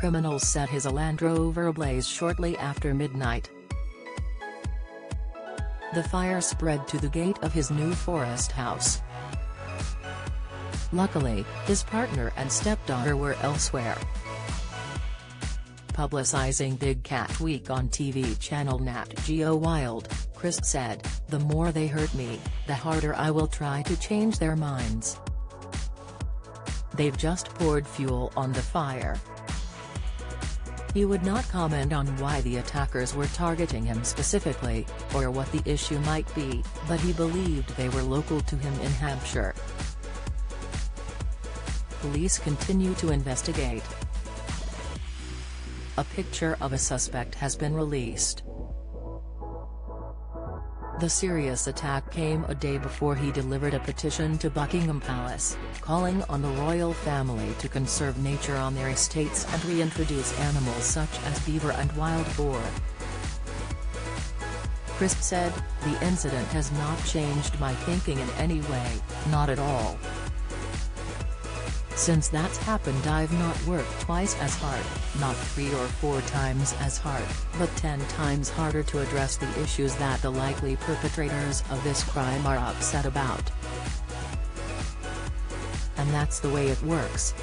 criminals set his Land Rover ablaze shortly after midnight. The fire spread to the gate of his New Forest house. Luckily, his partner and stepdaughter were elsewhere. Publicizing Big Cat Week on TV channel Nat Geo Wild, Chris said, "The more they hurt me, the harder I will try to change their minds. They've just poured fuel on the fire." He would not comment on why the attackers were targeting him specifically, or what the issue might be, but he believed they were local to him in Hampshire. Police continue to investigate. A picture of a suspect has been released. The serious attack came a day before he delivered a petition to Buckingham Palace, calling on the royal family to conserve nature on their estates and reintroduce animals such as beaver and wild boar. Chris said, "The incident has not changed my thinking in any way, not at all. Since that's happened I've not worked twice as hard, not 3 or 4 times as hard, but 10 times harder to address the issues that the likely perpetrators of this crime are upset about. And that's the way it works.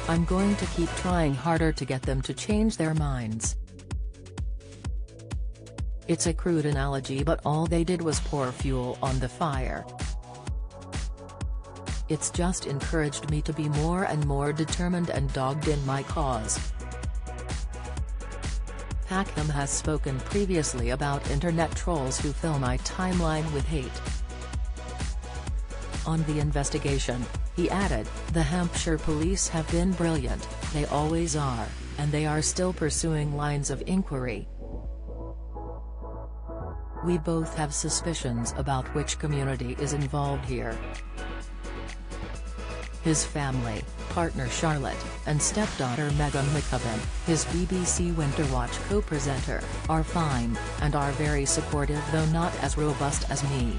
I'm going to keep trying harder to get them to change their minds." It's a crude analogy, but all they did was pour fuel on the fire. "It's just encouraged me to be more and more determined and dogged in my cause." Packham has spoken previously about internet trolls who fill my timeline with hate. On the investigation, he added, "The Hampshire police have been brilliant, they always are, and they are still pursuing lines of inquiry. We both have suspicions about which community is involved here." His family, partner Charlotte, and stepdaughter Megan McCubbin, his BBC Winter Watch co-presenter, are fine, and are very supportive though not as robust as me.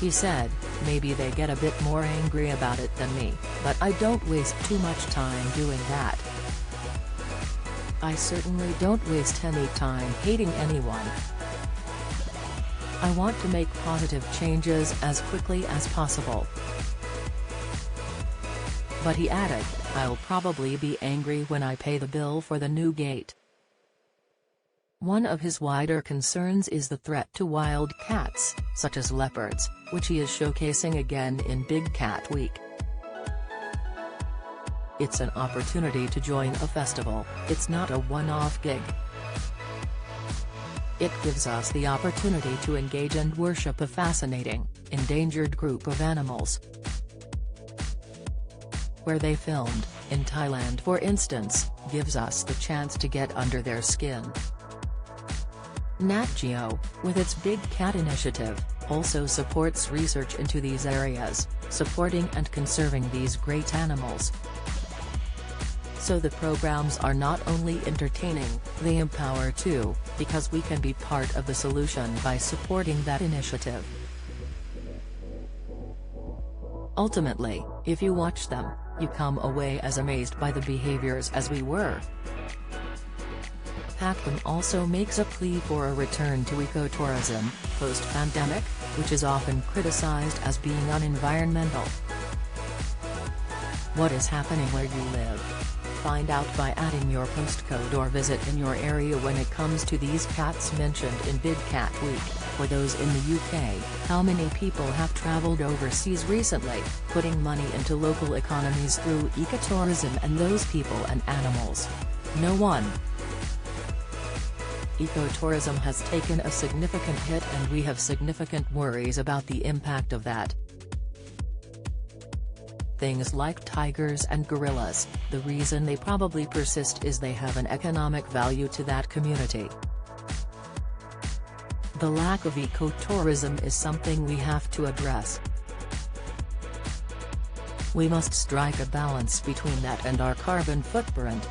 He said, "Maybe they get a bit more angry about it than me, but I don't waste too much time doing that. I certainly don't waste any time hating anyone. I want to make positive changes as quickly as possible." But he added, "I'll probably be angry when I pay the bill for the new gate." One of his wider concerns is the threat to wild cats, such as leopards, which he is showcasing again in Big Cat Week. "It's an opportunity to join a festival, it's not a one-off gig. It gives us the opportunity to engage and worship a fascinating, endangered group of animals. Where they filmed, in Thailand for instance, gives us the chance to get under their skin." Nat Geo, with its Big Cat initiative, also supports research into these areas, supporting and conserving these great animals. So the programs are not only entertaining, they empower too, because we can be part of the solution by supporting that initiative. Ultimately, if you watch them, you come away as amazed by the behaviors as we were. Packham also makes a plea for a return to ecotourism, post-pandemic, which is often criticized as being unenvironmental. What is happening where you live? Find out by adding your postcode or visit in your area when it comes to these cats mentioned in Big Cat Week. For those in the UK, how many people have travelled overseas recently, putting money into local economies through ecotourism, and those people and animals? No one. Ecotourism has taken a significant hit and we have significant worries about the impact of that. Things like tigers and gorillas, the reason they probably persist is they have an economic value to that community. The lack of ecotourism is something we have to address. We must strike a balance between that and our carbon footprint."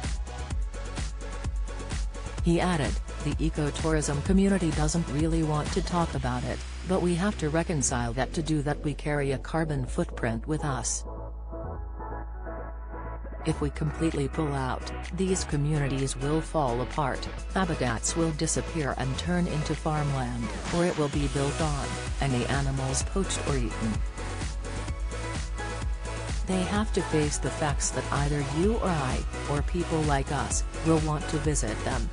He added, "The ecotourism community doesn't really want to talk about it, but we have to reconcile that to do that we carry a carbon footprint with us." If we completely pull out, these communities will fall apart, habitats will disappear and turn into farmland, or it will be built on, and the animals poached or eaten. They have to face the facts that either you or I, or people like us, will want to visit them.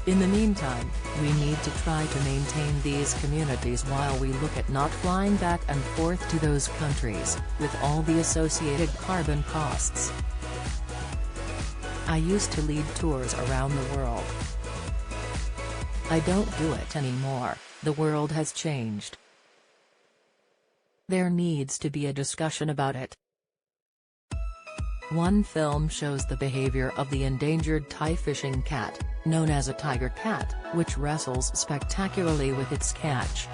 In the meantime, we need to try to maintain these communities while we look at not flying back and forth to those countries, with all the associated carbon costs. I used to lead tours around the world. I don't do it anymore, the world has changed. There needs to be a discussion about it. One film shows the behavior of the endangered Thai fishing cat, known as a tiger cat, which wrestles spectacularly with its catch.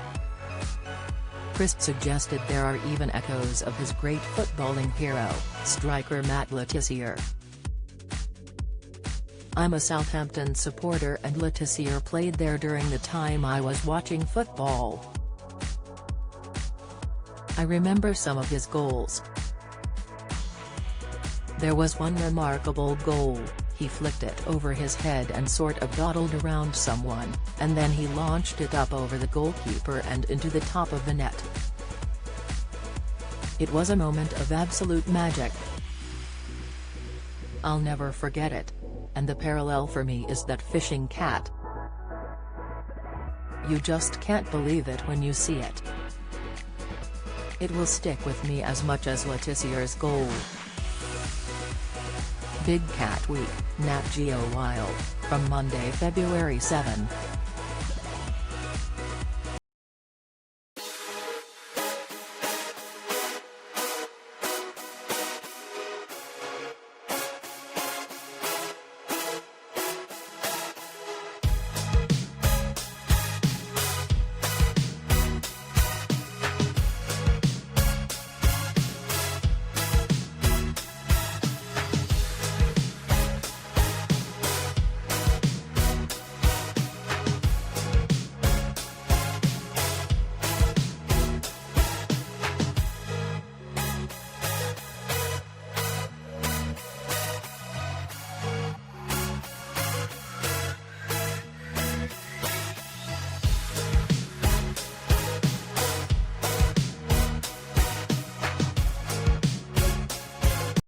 Chris suggested there are even echoes of his great footballing hero, striker Matt Le Tissier. I'm a Southampton supporter and Le Tissier played there during the time I was watching football. I remember some of his goals. There was one remarkable goal. He flicked it over his head and sort of dawdled around someone, and then he launched it up over the goalkeeper and into the top of the net. It was a moment of absolute magic. I'll never forget it. And the parallel for me is that fishing cat. You just can't believe it when you see it. It will stick with me as much as Le Tissier's goal. Big Cat Week, Nat Geo Wild, from Monday, February 7.